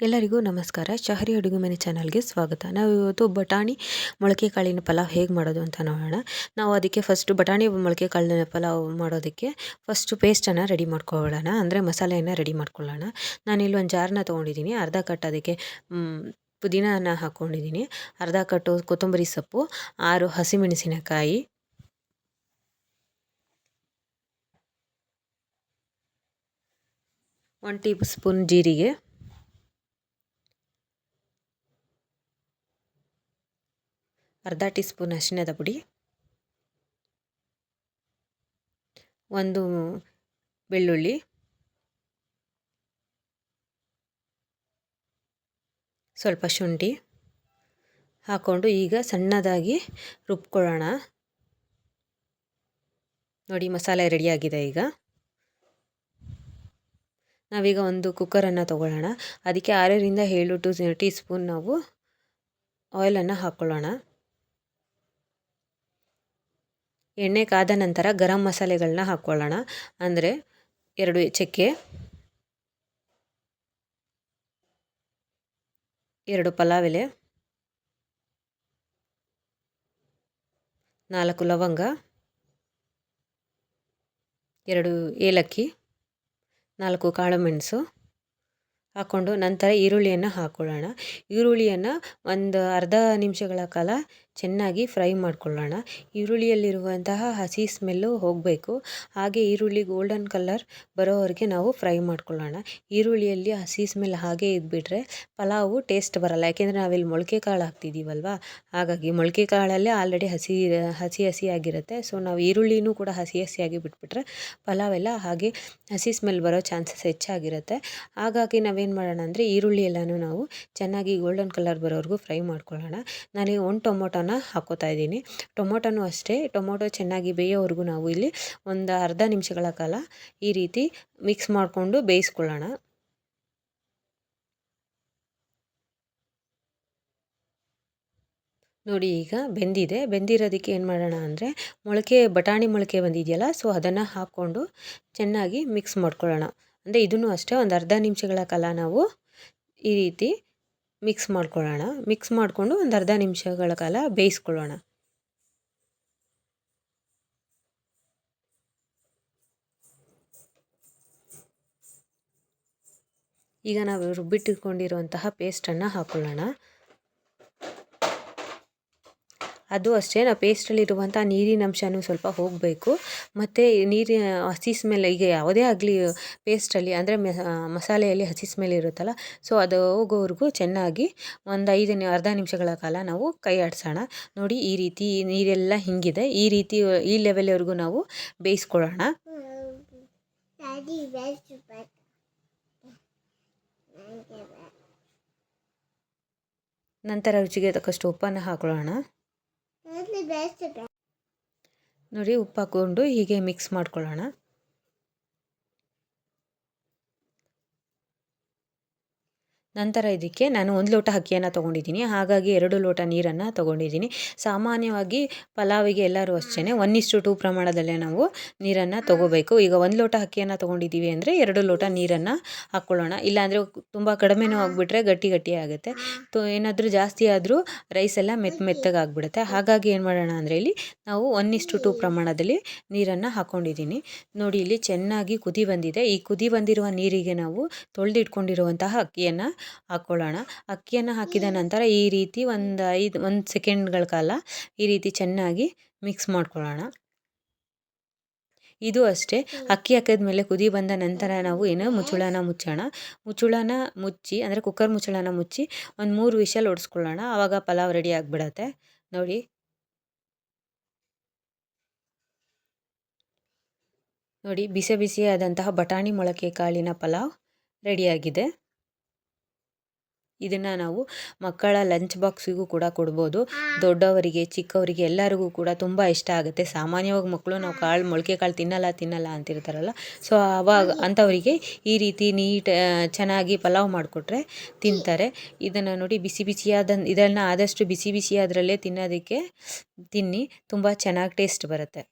ಎಲ್ಲರಿಗೂ ನಮಸ್ಕಾರ. ಶಹರಿ ಅಡುಗೆ ಮನೆ ಚಾನಲ್ಗೆ ಸ್ವಾಗತ. ನಾವು ಇವತ್ತು ಬಟಾಣಿ ಮೊಳಕೆ ಕಾಳಿನ ಪಲಾವ್ ಹೇಗೆ ಮಾಡೋದು ಅಂತ ನೋಡೋಣ. ನಾವು ಅದಕ್ಕೆ ಫಸ್ಟು ಬಟಾಣಿ ಮೊಳಕೆ ಕಾಳಿನ ಪಲಾವ್ ಮಾಡೋದಕ್ಕೆ ಫಸ್ಟು ಪೇಸ್ಟನ್ನು ರೆಡಿ ಮಾಡ್ಕೊಳ್ಳೋಣ, ಅಂದರೆ ಮಸಾಲೆಯನ್ನು ರೆಡಿ ಮಾಡ್ಕೊಳ್ಳೋಣ. ನಾನಿಲ್ಲಿ ಒಂದು ಜಾರನ್ನ ತೊಗೊಂಡಿದ್ದೀನಿ. ಅರ್ಧ ಕಟ್ ಅದಕ್ಕೆ ಪುದೀನನ ಹಾಕ್ಕೊಂಡಿದ್ದೀನಿ, ಅರ್ಧ ಕಟ್ಟು ಕೊತ್ತಂಬರಿ ಸೊಪ್ಪು, 6 ಹಸಿಮೆಣಸಿನಕಾಯಿ, ಒಂದು ಟೀ ಸ್ಪೂನ್ ಜೀರಿಗೆ, ಅರ್ಧ ಟೀ ಸ್ಪೂನ್ ಅರಿಶಿಣದ ಪುಡಿ, ಒಂದು ಬೆಳ್ಳುಳ್ಳಿ, ಸ್ವಲ್ಪ ಶುಂಠಿ ಹಾಕ್ಕೊಂಡು ಈಗ ಸಣ್ಣದಾಗಿ ರುಬ್ಕೊಳ್ಳೋಣ. ನೋಡಿ, ಮಸಾಲೆ ರೆಡಿಯಾಗಿದೆ. ಈಗ ನಾವೀಗ ಒಂದು ಕುಕ್ಕರನ್ನು ತೊಗೊಳ್ಳೋಣ. ಅದಕ್ಕೆ 6ರಿಂದ 7 ಟೀ ಸ್ಪೂನ್ ನಾವು ಆಯಿಲನ್ನು ಹಾಕ್ಕೊಳ್ಳೋಣ. ಎಣ್ಣೆ ಕಾದ ನಂತರ ಗರಂ ಮಸಾಲೆಗಳನ್ನ ಹಾಕ್ಕೊಳ್ಳೋಣ. ಅಂದರೆ 2 ಚಕ್ಕೆ, 2 ಪಲಾವ್ ಎಲೆ, 4 ಲವಂಗ, 2 ಏಲಕ್ಕಿ, 4 ಕಾಳುಮೆಣಸು ಹಾಕ್ಕೊಂಡು ನಂತರ ಈರುಳ್ಳಿಯನ್ನು ಹಾಕ್ಕೊಳ್ಳೋಣ. ಈರುಳ್ಳಿಯನ್ನು ಒಂದು ಅರ್ಧ ನಿಮಿಷಗಳ ಕಾಲ ಚೆನ್ನಾಗಿ ಫ್ರೈ ಮಾಡ್ಕೊಳ್ಳೋಣ. ಈರುಳ್ಳಿಯಲ್ಲಿರುವಂತಹ ಹಸಿ ಸ್ಮೆಲ್ಲು ಹೋಗಬೇಕು. ಹಾಗೆ ಈರುಳ್ಳಿ ಗೋಲ್ಡನ್ ಕಲರ್ ಬರೋವರೆಗೆ ನಾವು ಫ್ರೈ ಮಾಡ್ಕೊಳ್ಳೋಣ. ಈರುಳ್ಳಿಯಲ್ಲಿ ಹಸಿ ಸ್ಮೆಲ್ ಹಾಗೆ ಇದ್ಬಿಟ್ರೆ ಪಲಾವು ಟೇಸ್ಟ್ ಬರಲ್ಲ. ಯಾಕೆಂದರೆ ನಾವಿಲ್ಲಿ ಮೊಳಕೆ ಕಾಳು ಹಾಕ್ತಿದ್ದೀವಲ್ವ, ಹಾಗಾಗಿ ಮೊಳಕೆ ಕಾಳಲ್ಲೇ ಆಲ್ರೆಡಿ ಹಸಿಯಾಗಿರುತ್ತೆ. ಸೊ ನಾವು ಈರುಳ್ಳಿನೂ ಕೂಡ ಹಸಿಯಾಗಿ ಬಿಟ್ಬಿಟ್ರೆ ಪಲಾವೆಲ್ಲ ಹಾಗೆ ಹಸಿ ಸ್ಮೆಲ್ ಬರೋ ಚಾನ್ಸಸ್ ಹೆಚ್ಚಾಗಿರುತ್ತೆ. ಹಾಗಾಗಿ ನಾವೇನು ಮಾಡೋಣ ಅಂದರೆ ಈರುಳ್ಳಿ ಎಲ್ಲನೂ ನಾವು ಚೆನ್ನಾಗಿ ಗೋಲ್ಡನ್ ಕಲರ್ ಬರೋವರೆಗೂ ಫ್ರೈ ಮಾಡ್ಕೊಳ್ಳೋಣ. ನಾನೀಗ 1 ಟೊಮೊಟೊನ ಹಾಕ್ಕೋತಾ ಇದ್ದೀನಿ. ಟೊಮೊಟೊನೂ ಅಷ್ಟೇ, ಟೊಮೊಟೊ ಚೆನ್ನಾಗಿ ಬೇಯೋವರೆಗೂ ನಾವು ಇಲ್ಲಿ ಒಂದು ಅರ್ಧ ನಿಮಿಷಗಳ ಕಾಲ ಈ ರೀತಿ ಮಿಕ್ಸ್ ಮಾಡಿಕೊಂಡು ಬೇಯಿಸ್ಕೊಳ್ಳೋಣ. ನೋಡಿ, ಈಗ ಬೆಂದಿದೆ. ಬೆಂದಿರೋದಕ್ಕೆ ಏನು ಮಾಡೋಣ ಅಂದರೆ ಬಟಾಣಿ ಮೊಳಕೆ ಬಂದಿದೆಯಲ್ಲ, ಸೊ ಅದನ್ನು ಹಾಕ್ಕೊಂಡು ಚೆನ್ನಾಗಿ ಮಿಕ್ಸ್ ಮಾಡ್ಕೊಳ್ಳೋಣ. ಅಂದರೆ ಇದನ್ನು ಅಷ್ಟೇ ಒಂದು ಅರ್ಧ ನಿಮಿಷಗಳ ಕಾಲ ನಾವು ಈ ರೀತಿ ಮಿಕ್ಸ್ ಮಾಡ್ಕೊಳ್ಳೋಣ. ಮಿಕ್ಸ್ ಮಾಡಿಕೊಂಡು ಒಂದು ಅರ್ಧ ನಿಮಿಷಗಳ ಕಾಲ ಬೇಯಿಸ್ಕೊಳ್ಳೋಣ. ಈಗ ನಾವು ರುಬ್ಬಿಟ್ಟುಕೊಂಡಿರುವಂತಹ ಪೇಸ್ಟನ್ನು ಹಾಕ್ಕೊಳ್ಳೋಣ. ಅದು ಅಷ್ಟೇ, ನಾವು ಪೇಸ್ಟಲ್ಲಿರುವಂಥ ನೀರಿನ ಅಂಶನೂ ಸ್ವಲ್ಪ ಹೋಗಬೇಕು. ಮತ್ತು ಹಸಿ ಸ್ಮೆಲ್, ಈಗ ಯಾವುದೇ ಆಗಲಿ ಪೇಸ್ಟಲ್ಲಿ ಅಂದರೆ ಮಸಾಲೆಯಲ್ಲಿ ಹಸಿ ಸ್ಮೆಲ್ ಇರುತ್ತಲ್ಲ, ಸೊ ಅದು ಹೋಗೋವರೆಗೂ ಚೆನ್ನಾಗಿ ಒಂದು ಅರ್ಧ ನಿಮಿಷಗಳ ಕಾಲ ನಾವು ಕೈ ಆಡಿಸೋಣ. ನೋಡಿ, ಈ ರೀತಿ ನೀರೆಲ್ಲ ಹಿಂಗಿದೆ. ಈ ಲೆವೆಲ್ವರೆಗೂ ನಾವು ಬೇಯಿಸ್ಕೊಳ್ಳೋಣ. ನಂತರ ರುಚಿಗೆ ತಕ್ಕಷ್ಟು ಉಪ್ಪನ್ನು ಹಾಕೊಳ್ಳೋಣ. ನೋಡಿ, ಉಪ್ಪು ಹಾಕ್ಕೊಂಡು ಹೀಗೆ ಮಿಕ್ಸ್ ಮಾಡ್ಕೊಳ್ಳೋಣ. ನಂತರ ಇದಕ್ಕೆ ನಾನು 1 ಲೋಟ ಅಕ್ಕಿಯನ್ನು ತೊಗೊಂಡಿದ್ದೀನಿ, ಹಾಗಾಗಿ 2 ಲೋಟ ನೀರನ್ನು ತೊಗೊಂಡಿದ್ದೀನಿ. ಸಾಮಾನ್ಯವಾಗಿ ಪಲಾವಿಗೆ ಎಲ್ಲರೂ ಅಷ್ಟೇ 1:2 ಪ್ರಮಾಣದಲ್ಲೇ ನಾವು ನೀರನ್ನು ತೊಗೋಬೇಕು. ಈಗ 1 ಲೋಟ ಅಕ್ಕಿಯನ್ನು ತೊಗೊಂಡಿದ್ದೀವಿ ಅಂದರೆ 2 ಲೋಟ ನೀರನ್ನು ಹಾಕ್ಕೊಳ್ಳೋಣ. ಇಲ್ಲಾಂದರೆ ತುಂಬ ಕಡಿಮೆನೂ ಆಗಿಬಿಟ್ರೆ ಗಟ್ಟಿ ಆಗುತ್ತೆ. ಏನಾದರೂ ಜಾಸ್ತಿ ಆದರೂ ರೈಸ್ ಎಲ್ಲ ಮೆತ್ತಗಾಗ್ಬಿಡುತ್ತೆ. ಹಾಗಾಗಿ ಏನು ಮಾಡೋಣ ಅಂದರೆ ಇಲ್ಲಿ ನಾವು 1:2 ಪ್ರಮಾಣದಲ್ಲಿ ನೀರನ್ನು ಹಾಕ್ಕೊಂಡಿದ್ದೀನಿ. ನೋಡಿ, ಇಲ್ಲಿ ಚೆನ್ನಾಗಿ ಕುದಿ ಬಂದಿದೆ. ಈ ಕುದಿ ಬಂದಿರುವ ನೀರಿಗೆ ನಾವು ತೊಳೆದಿಟ್ಕೊಂಡಿರುವಂತಹ ಅಕ್ಕಿಯನ್ನು ಹಾಕ್ಕೊಳ್ಳೋಣ. ಅಕ್ಕಿಯನ್ನು ಹಾಕಿದ ನಂತರ ಈ ರೀತಿ ಒಂದು ಸೆಕೆಂಡ್ಗಳ ಕಾಲ ಈ ರೀತಿ ಚೆನ್ನಾಗಿ ಮಿಕ್ಸ್ ಮಾಡ್ಕೊಳ್ಳೋಣ. ಇದು ಅಷ್ಟೇ, ಅಕ್ಕಿ ಹಾಕಿದ ಮೇಲೆ ಕುದಿ ಬಂದ ನಂತರ ನಾವು ಮುಚ್ಚಳನ ಮುಚ್ಚಿ ಅಂದರೆ ಕುಕ್ಕರ್ ಮುಚ್ಚಳನ ಮುಚ್ಚಿ ಒಂದು 3 ವಿಷಲ್ ಹೊಡೆಸ್ಕೊಳ್ಳೋಣ. ಆವಾಗ ಪಲಾವ್ ರೆಡಿ ಆಗಿಬಿಡತ್ತೆ. ನೋಡಿ, ಬಿಸಿಯಾದಂತಹ ಬಟಾಣಿ ಮೊಳಕೆ ಕಾಳಿನ ಪಲಾವ್ ರೆಡಿಯಾಗಿದೆ. ಇದನ್ನು ನಾವು ಮಕ್ಕಳ ಲಂಚ್ ಬಾಕ್ಸಿಗೂ ಕೂಡ ಕೊಡ್ಬೋದು. ದೊಡ್ಡವರಿಗೆ, ಚಿಕ್ಕವರಿಗೆ ಎಲ್ಲರಿಗೂ ಕೂಡ ತುಂಬ ಇಷ್ಟ ಆಗುತ್ತೆ. ಸಾಮಾನ್ಯವಾಗಿ ಮಕ್ಕಳು ನಾವು ಮೊಳಕೆ ಕಾಳು ತಿನ್ನಲ್ಲ ಅಂತಿರ್ತಾರಲ್ಲ, ಸೊ ಅಂಥವರಿಗೆ ಈ ರೀತಿ ಚೆನ್ನಾಗಿ ಪಲಾವ್ ಮಾಡಿಕೊಟ್ರೆ ತಿಂತಾರೆ. ಇದನ್ನು ನೋಡಿ, ಇದನ್ನು ಆದಷ್ಟು ಬಿಸಿಯಾದ್ರಲ್ಲೇ ತಿನ್ನೋದಕ್ಕೆ ತಿನ್ನಿ, ತುಂಬ ಚೆನ್ನಾಗಿ ಟೇಸ್ಟ್ ಬರುತ್ತೆ.